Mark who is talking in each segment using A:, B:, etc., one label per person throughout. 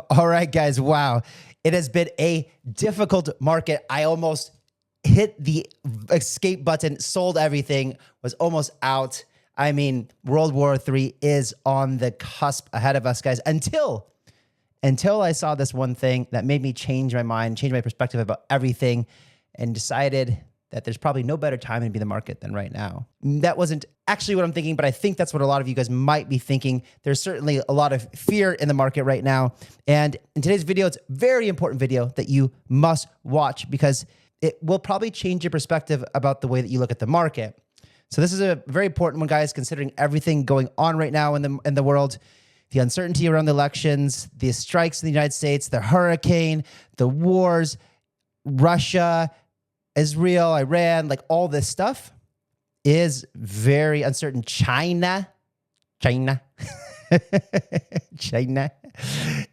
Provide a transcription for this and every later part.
A: All right, guys. Wow. It has been a difficult market. I almost hit the escape button, sold everything, was almost out. I mean, World War III is on the cusp ahead of us, guys, until I saw this one thing that made me change my mind, change my perspective about everything, and decided that there's probably no better time to be in the market than right now. That wasn't actually what I'm thinking, but I think that's what a lot of you guys might be thinking. There's certainly a lot of fear in the market right now. And in today's video, it's a very important video that you must watch because it will probably change your perspective about the way that you look at the market. So this is a very important one, guys, considering everything going on right now in the world, the uncertainty around the elections, the strikes in the United States, the hurricane, the wars, Russia, Israel, Iran, like all this stuff is very uncertain. China, China,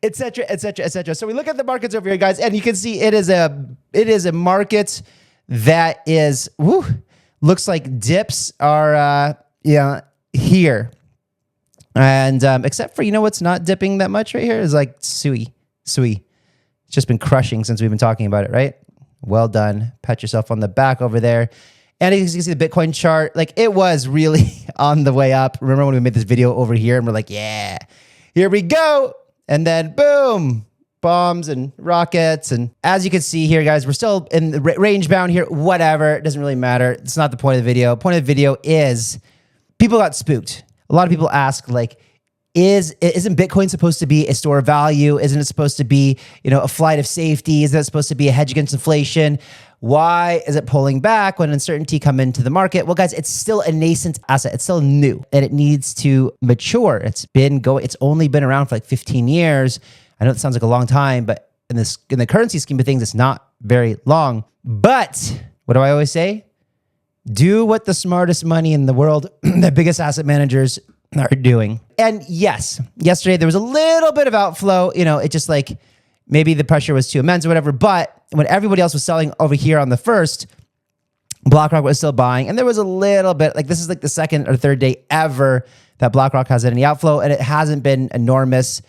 A: etc., etc., etc. So we look at the markets over here, guys, and you can see it is a market that is looks like dips are here, and except for what's not dipping that much right here is like SUI. It's just been crushing since we've been talking about it, right? Well done. Pat yourself on the back over there. And as you can see the Bitcoin chart, like it was really on the way up. Remember when we made this video over here and we're like, yeah, here we go. And then boom, bombs and rockets. And as you can see here, guys, we're still in the range bound here. Whatever. It doesn't really matter. It's not the point of the video. Point of the video is people got spooked. A lot of people ask, like, isn't Bitcoin supposed to be a store of value? Isn't it supposed to be, a flight of safety? Isn't it supposed to be a hedge against inflation? Why is it pulling back when uncertainty come into the market? Well, guys, it's still a nascent asset. It's still new and it needs to mature. It's only been around for like 15 years. I know it sounds like a long time, but in the currency scheme of things, it's not very long. But what do I always say? Do what the smartest money in the world, the biggest asset managers are doing. And yes, yesterday there was a little bit of outflow. It just like maybe the pressure was too immense or whatever. But when everybody else was selling over here on the first, BlackRock was still buying. And there was a little bit, like this is like the second or third day ever that BlackRock has had any outflow. And it hasn't been enormous.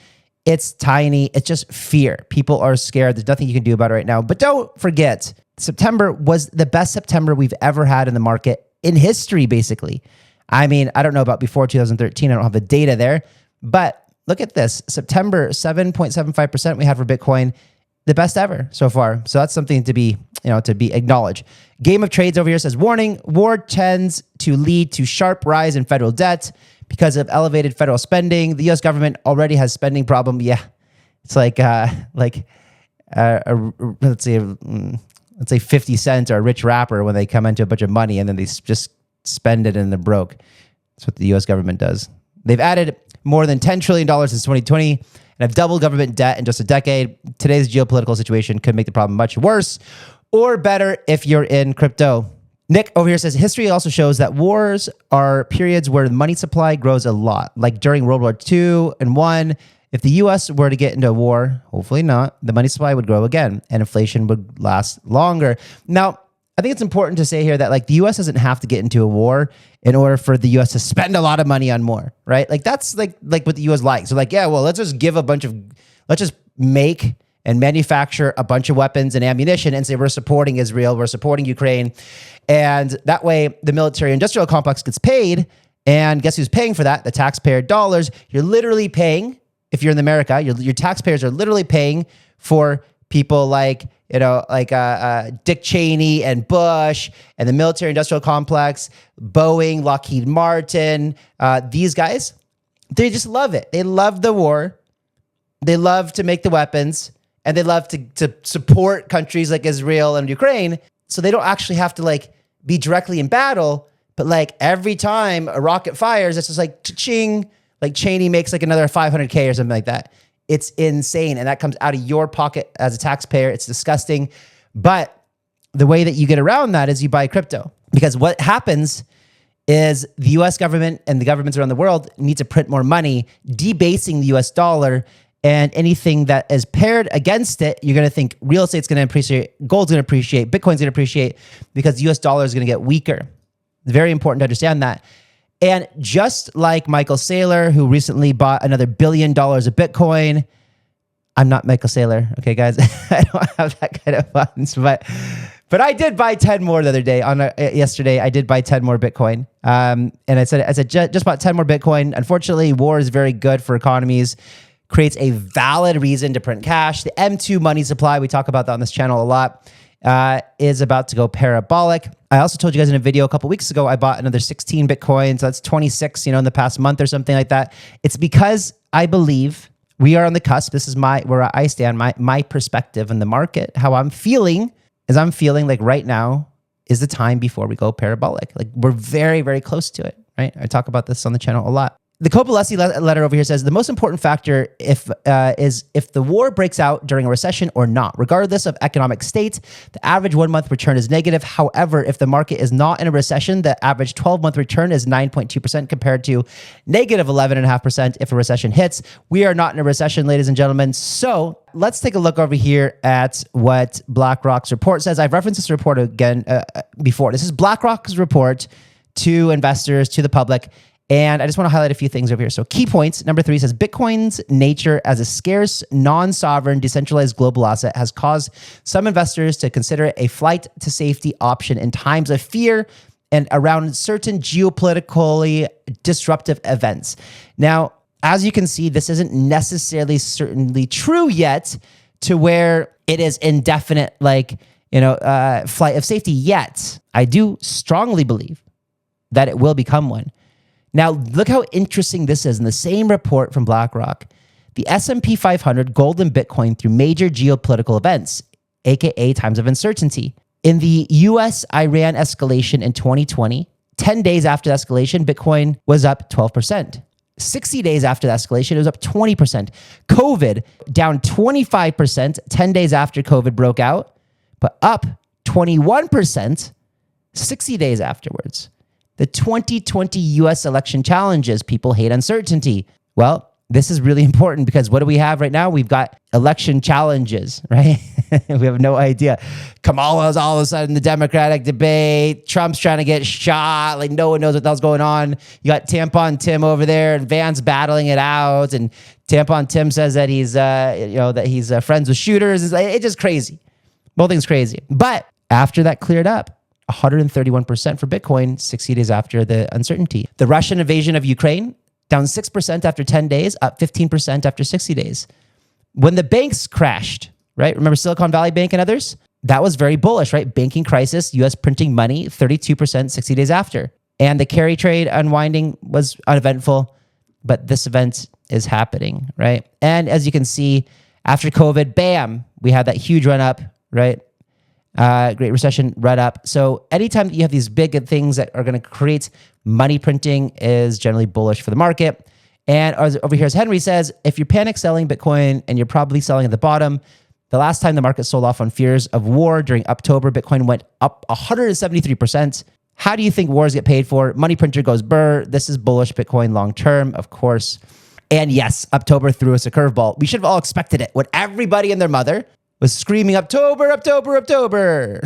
A: It's tiny. It's just fear. People are scared. There's nothing you can do about it right now. But don't forget, September was the best September we've ever had in the market in history, basically. I mean, I don't know about before 2013. I don't have the data there. But look at this. September, 7.75% we had for Bitcoin. The best ever so far. So that's something to be acknowledged. Game of Trades over here says, warning, war tends to lead to sharp rise in federal debt because of elevated federal spending. The U.S. government already has spending problem. Yeah. It's like let's say 50 Cent or a rich rapper when they come into a bunch of money and then they just spend it and they're broke. That's what the U.S. government does. They've added more than $10 trillion since 2020 and have doubled government debt in just a decade. Today's geopolitical situation could make the problem much worse or better if you're in crypto. Nick over here says, history also shows that wars are periods where the money supply grows a lot. Like during World War II and I, if the U.S. were to get into a war, hopefully not, the money supply would grow again and inflation would last longer. Now, I think it's important to say here that like the U.S. doesn't have to get into a war in order for the U.S. to spend a lot of money on more, right? Like that's like what the U.S. likes. So like, yeah, well, let's just make and manufacture a bunch of weapons and ammunition and say we're supporting Israel, we're supporting Ukraine. And that way the military industrial complex gets paid. And guess who's paying for that? The taxpayer dollars. You're literally paying, if you're in America, your taxpayers are literally paying for people like Dick Cheney and Bush and the military industrial complex, Boeing, Lockheed Martin. These guys, they just love it. They love the war. They love to make the weapons and they love to support countries like Israel and Ukraine. So they don't actually have to like be directly in battle, but like every time a rocket fires, it's just like cha-ching, like Cheney makes like another 500K or something like that. It's insane. And that comes out of your pocket as a taxpayer. It's disgusting. But the way that you get around that is you buy crypto. Because what happens is the US government and the governments around the world need to print more money, debasing the US dollar. And anything that is paired against it, you're going to think real estate's going to appreciate, gold's going to appreciate, Bitcoin's going to appreciate because the US dollar is going to get weaker. It's very important to understand that. And just like Michael Saylor, who recently bought another $1 billion of Bitcoin, I'm not Michael Saylor, okay, guys. I don't have that kind of funds, but I did buy 10 more the other day. Yesterday, I did buy 10 more Bitcoin, and I said just bought 10 more Bitcoin. Unfortunately, war is very good for economies. Creates a valid reason to print cash. The M2 money supply, we talk about that on this channel a lot, is about to go parabolic. I also told you guys in a video a couple weeks ago, I bought another 16 Bitcoin. So that's 26, in the past month or something like that. It's because I believe we are on the cusp. This is where I stand, my perspective in the market. How I'm feeling is I'm feeling like right now is the time before we go parabolic. Like we're very, very close to it, right? I talk about this on the channel a lot. The Copolesi letter over here says the most important factor is if the war breaks out during a recession or not. Regardless of economic state, the average 1-month return is negative. However, if the market is not in a recession, the average 12-month return is 9.2% compared to negative 11.5% if a recession hits. We are not in a recession, ladies and gentlemen. So let's take a look over here at what BlackRock's report says. I've referenced this report again before. This is BlackRock's report to investors, to the public. And I just want to highlight a few things over here. So key points. Number 3 says Bitcoin's nature as a scarce, non-sovereign, decentralized global asset has caused some investors to consider it a flight to safety option in times of fear and around certain geopolitically disruptive events. Now, as you can see, this isn't necessarily certainly true yet to where it is indefinite, flight of safety yet. I do strongly believe that it will become one. Now, look how interesting this is. In the same report from BlackRock, the S&P 500, gold and Bitcoin through major geopolitical events, aka times of uncertainty. In the US-Iran escalation in 2020, 10 days after the escalation, Bitcoin was up 12%. 60 days after the escalation, it was up 20%. COVID, down 25%, 10 days after COVID broke out, but up 21%, 60 days afterwards. The 2020 US election challenges. People hate uncertainty. Well, this is really important because what do we have right now? We've got election challenges, right? We have no idea. Kamala's all of a sudden the Democratic debate. Trump's trying to get shot. Like no one knows what the hell's going on. You got Tampon Tim over there and Van's battling it out. And Tampon Tim says that he's, friends with shooters. It's just crazy. Both things crazy. But after that cleared up, 131% for Bitcoin 60 days after the uncertainty. The Russian invasion of Ukraine, down 6% after 10 days, up 15% after 60 days. When the banks crashed, right? Remember Silicon Valley Bank and others? That was very bullish, right? Banking crisis, US printing money, 32% 60 days after. And the carry trade unwinding was uneventful, but this event is happening, right? And as you can see, after COVID, bam, we had that huge run up, right? Great recession run up. So anytime that you have these big things that are going to create money printing is generally bullish for the market. And over here, as Henry says, if you're panic selling Bitcoin and you're probably selling at the bottom, the last time the market sold off on fears of war during October, Bitcoin went up 173%. How do you think wars get paid for? Money printer goes burr. This is bullish Bitcoin long-term, of course. And yes, October threw us a curveball. We should have all expected it. When everybody and their mother was screaming October, October, October.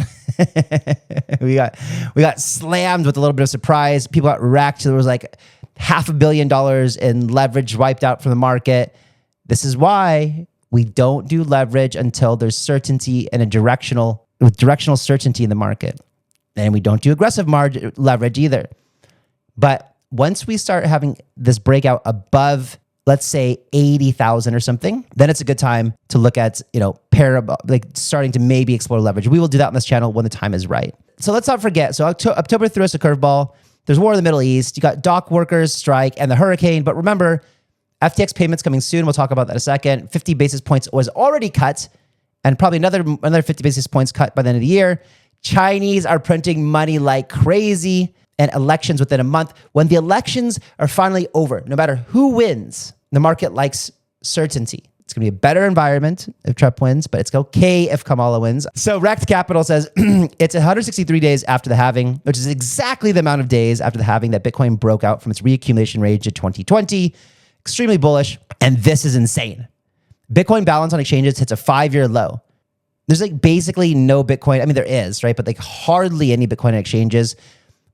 A: we got slammed with a little bit of surprise. People got wrecked. There was like $500 million in leverage wiped out from the market. This is why we don't do leverage until there's certainty and directional certainty in the market. And we don't do aggressive leverage either. But once we start having this breakout above, let's say 80,000 or something, then it's a good time to look at, starting to maybe explore leverage. We will do that on this channel when the time is right. So let's not forget. So October threw us a curveball. There's war in the Middle East. You got dock workers strike and the hurricane. But remember, FTX payments coming soon. We'll talk about that in a second. 50 basis points was already cut and probably another 50 basis points cut by the end of the year. Chinese are printing money like crazy. And elections within a month. When the elections are finally over, no matter who wins, the market likes certainty. It's going to be a better environment if Trump wins, but it's okay if Kamala wins. So Rect Capital says it's 163 days after the halving, which is exactly the amount of days after the halving that Bitcoin broke out from its reaccumulation range in 2020. Extremely bullish. And this is insane. Bitcoin balance on exchanges hits a 5-year low. There's basically no Bitcoin. I mean, there is, right? But hardly any Bitcoin on exchanges.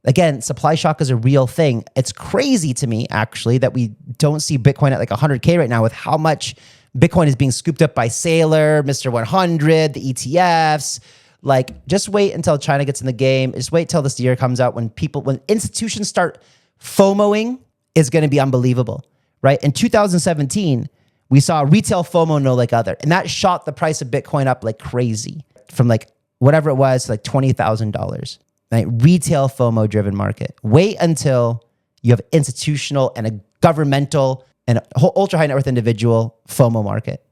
A: Again, supply shock is a real thing. It's crazy to me, actually, that we don't see Bitcoin at 100K right now with how much Bitcoin is being scooped up by Sailor, Mr. 100, the ETFs. Like, just wait until China gets in the game. Just wait till this year comes out when institutions start FOMOing, is going to be unbelievable, right? In 2017, we saw retail FOMO no like other, and that shot the price of Bitcoin up like crazy from like whatever it was to like $20,000, right? Retail FOMO driven market. Wait until you have institutional and a governmental and a whole ultra high net worth individual FOMO market.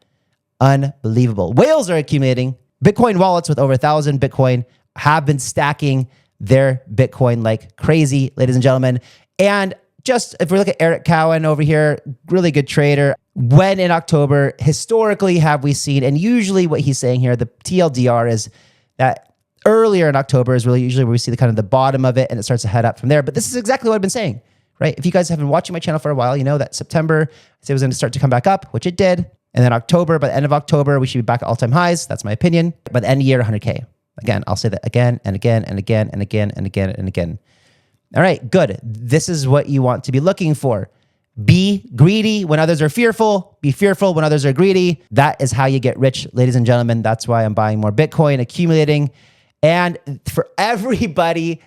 A: Unbelievable. Whales are accumulating. Bitcoin wallets with over 1,000 Bitcoin have been stacking their Bitcoin like crazy, ladies and gentlemen. And just if we look at Eric Cowan over here, really good trader. When in October, historically have we seen, and usually what he's saying here, the TLDR is that earlier in October is really usually where we see the kind of the bottom of it and it starts to head up from there. But this is exactly what I've been saying, right? If you guys have been watching my channel for a while, you know that September, I said it was going to start to come back up, which it did. And then October, by the end of October, we should be back at all-time highs. That's my opinion. By the end of the year, 100K. Again, I'll say that again and again and again and again and again and again. All right, good. This is what you want to be looking for. Be greedy when others are fearful. Be fearful when others are greedy. That is how you get rich, ladies and gentlemen. That's why I'm buying more Bitcoin, accumulating. And for everybody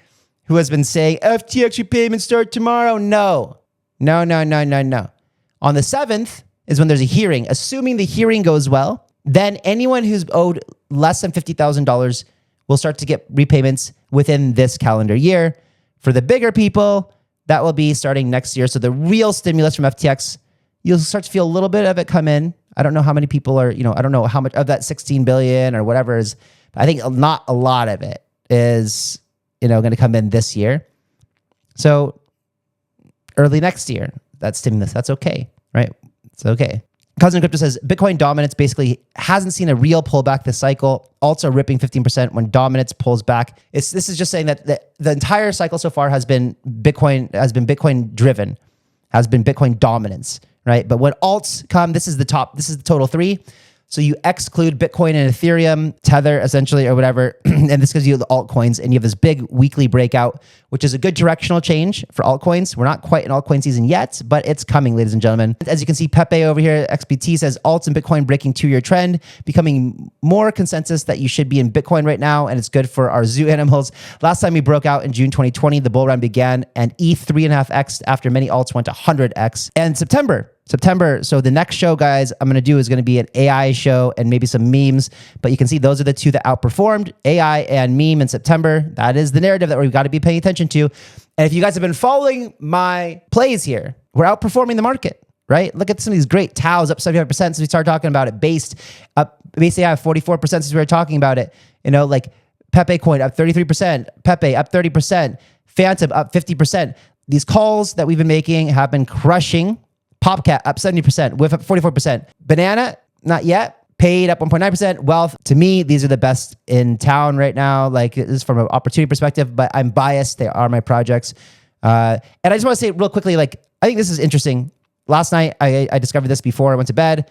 A: who has been saying, FTX repayments start tomorrow, no. On the 7th, is when there's a hearing. Assuming the hearing goes well, then anyone who's owed less than $50,000 will start to get repayments within this calendar year. For the bigger people, that will be starting next year. So the real stimulus from FTX, you'll start to feel a little bit of it come in. I don't know how many people are, I don't know how much of that 16 billion or whatever is, I think not a lot of it is, going to come in this year. So early next year, that stimulus, that's okay, right? It's okay. Cousin Crypto says, Bitcoin dominance basically hasn't seen a real pullback this cycle. Alts are ripping 15% when dominance pulls back. This is just saying that the entire cycle so far has been Bitcoin driven, has been Bitcoin dominance, right? But when alts come, this is the total 3. So you exclude Bitcoin and Ethereum, Tether essentially, or whatever, and this gives you the altcoins, and you have this big weekly breakout, which is a good directional change for altcoins. We're not quite in altcoin season yet, but it's coming, ladies and gentlemen. As you can see, Pepe over here, XBT says, alts and Bitcoin breaking 2-year trend, becoming more consensus that you should be in Bitcoin right now, and it's good for our zoo animals. Last time we broke out in June 2020, the bull run began, and ETH 3.5x after many alts went to 100x. And September. So the next show, guys, I'm going to do is going to be an AI show and maybe some memes. But you can see those are the two that outperformed, AI and meme in September. That is the narrative that we've got to be paying attention to. And if you guys have been following my plays here, we're outperforming the market, right? Look at some of these great TAOs up 75% since we started talking about it. Base AI 44% since we were talking about it. Like Pepe coin up 33%, Pepe up 30%, Phantom up 50%. These calls that we've been making have been crushing. Popcat up 70%, Whiff up 44%. Banana, not yet. Paid up 1.9%. Wealth, to me, these are the best in town right now. Like, this is from an opportunity perspective, but I'm biased. They are my projects. And I just want to say real quickly, I think this is interesting. Last night, I discovered this before I went to bed.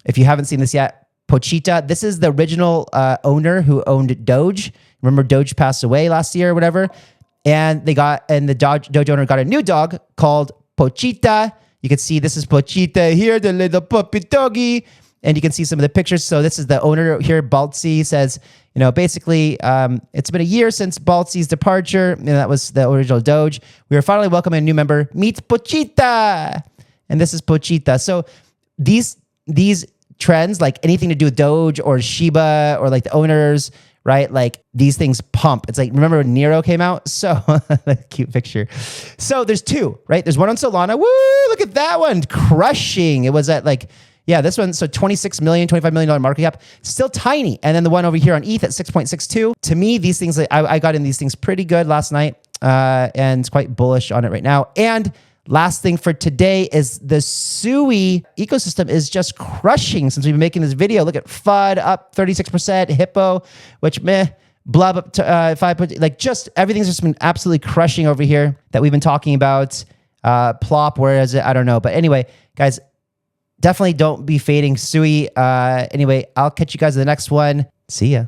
A: If you haven't seen this yet, Pochita, this is the original owner who owned Doge. Remember Doge passed away last year or whatever? And the Doge owner got a new dog called Pochita. You can see this is Pochita here, the little puppy doggy. And you can see some of the pictures. So this is the owner here, Baltzy, says, basically, it's been a year since Baltzy's departure. And that was the original Doge. We are finally welcoming a new member. Meet Pochita. And this is Pochita. So these trends, like anything to do with Doge or Shiba or like the owners, right? Like these things pump. It's like, remember when Nero came out? So cute picture. So there's 2, right? There's one on Solana. Woo, look at that one. Crushing. It was at this one. So $25 million market cap, still tiny. And then the one over here on ETH at 6.62. To me, these things, I got in these things pretty good last night and it's quite bullish on it right now. And last thing for today is the SUI ecosystem is just crushing since we've been making this video. Look at FUD up 36%, Hippo, which Blub up to 5, just everything's just been absolutely crushing over here that we've been talking about. Plop, where is it? I don't know. But anyway, guys, definitely don't be fading SUI. Anyway, I'll catch you guys in the next one. See ya.